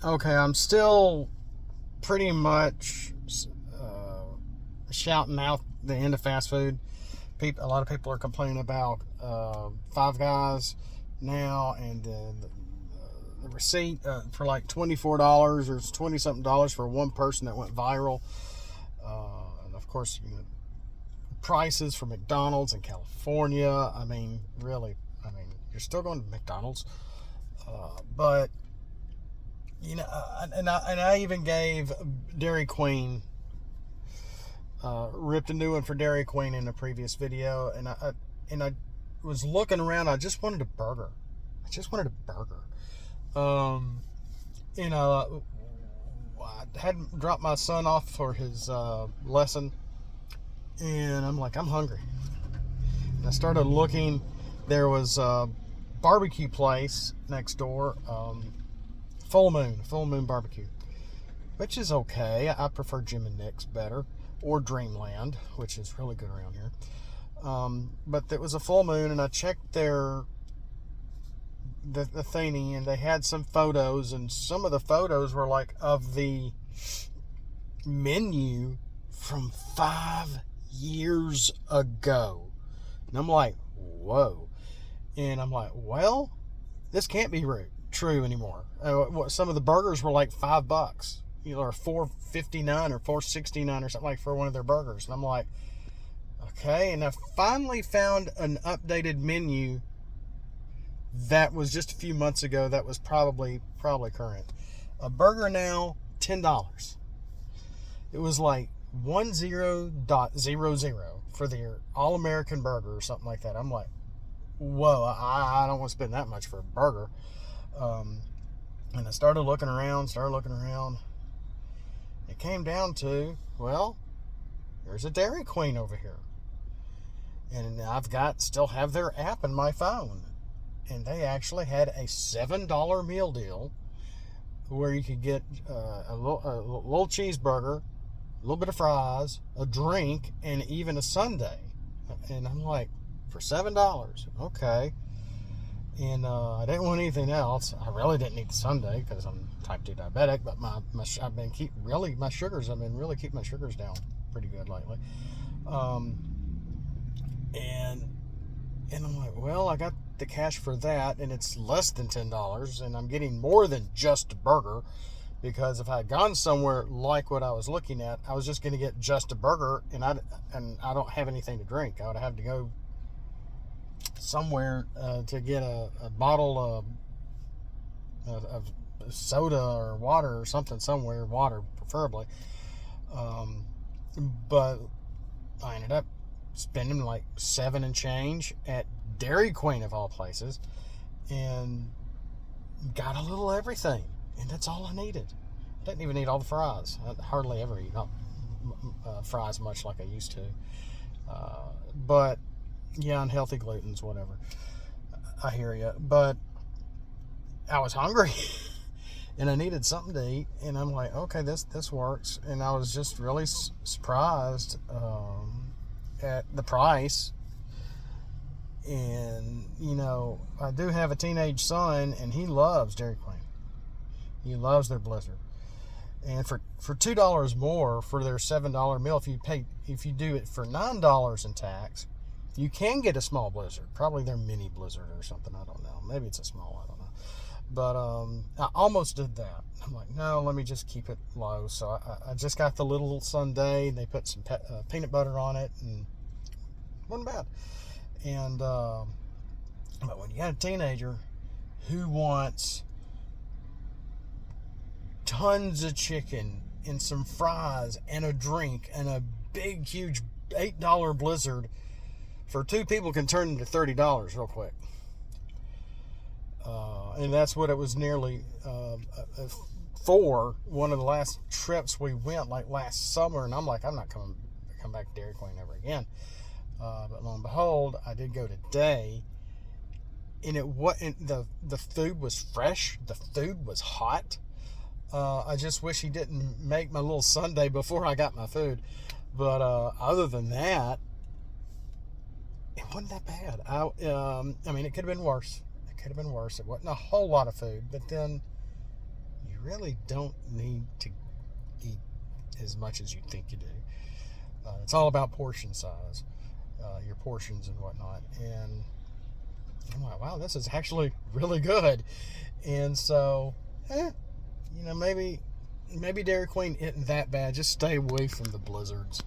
Okay, I'm still pretty much shouting out the end of fast food. A lot of people are complaining about Five Guys now, and the receipt for like $24 or $20-something for one person that went viral. And of course, prices for McDonald's in California. I mean, really, you're still going to McDonald's, but and I even gave Dairy Queen, ripped a new one for Dairy Queen in a previous video, and I was looking around. I just wanted a burger. I had dropped my son off for his lesson, and I'm like, I'm hungry. And I started looking. There was a barbecue place next door, Full Moon Barbecue, which is okay. I prefer Jim and Nick's better, or Dreamland, which is really good around here. But it was a Full Moon, and I checked the thingy, and they had some photos, and some of the photos were like of the menu from 5 years ago. And I'm like, whoa. And I'm like, well, this can't be true anymore. Some of the burgers were like $5, or $4.59 or $4.69 or something, like, for one of their burgers. And I'm like, okay. And I finally found an updated menu that was just a few months ago. That was probably current. A burger now, $10. It was like 10.00 for their all-American burger or something like that. I'm like, whoa, I don't want to spend that much for a burger. And I started looking around. It came down to, well, there's a Dairy Queen over here. And still have their app in my phone. And they actually had a $7 meal deal where you could get a little cheeseburger, a little bit of fries, a drink, and even a sundae. And I'm like, for $7, okay. And I didn't want anything else. I really didn't need the sundae because I'm type 2 diabetic, but I've been keeping my sugars down pretty good lately. And I'm like, well, I got the cash for that, and it's less than $10, and I'm getting more than just a burger, because if I had gone somewhere like what I was looking at, I was just going to get just a burger, and I don't have anything to drink. I would have to go somewhere to get a bottle of soda or water or something somewhere, water preferably. But I ended up spending like $7 and change at Dairy Queen of all places, and got a little everything, and that's all I needed. I didn't even need all the fries. I hardly ever eat fries much like I used to. But yeah, unhealthy glutens, whatever. I hear you, but I was hungry and I needed something to eat, and I'm like, okay, this works. And I was just really surprised at the price. And I do have a teenage son, and he loves Dairy Queen. He loves their Blizzard. And for $2 more for their $7 meal, if you do it for $9 in tax, you can get a small Blizzard, probably their mini Blizzard or something. I don't know. Maybe it's a small. I don't know. But I almost did that. I'm like, no, let me just keep it low. So I just got the little sundae, and they put some peanut butter on it, and it wasn't bad. And but when you got a teenager who wants tons of chicken and some fries and a drink and a big, huge $8 Blizzard, for two people can turn into $30 real quick. And that's what it was nearly for one of the last trips we went, like last summer. And I'm like, I'm not come back to Dairy Queen ever again. But lo and behold, I did go today, and the food was fresh. The food was hot. I just wish he didn't make my little sundae before I got my food. But other than that, it wasn't that bad. It could have been worse. It wasn't a whole lot of food, but then you really don't need to eat as much as you think you do. It's all about portion size, your portions and whatnot. And I'm like, wow, this is actually really good. And so, maybe Dairy Queen isn't that bad. Just stay away from the blizzards.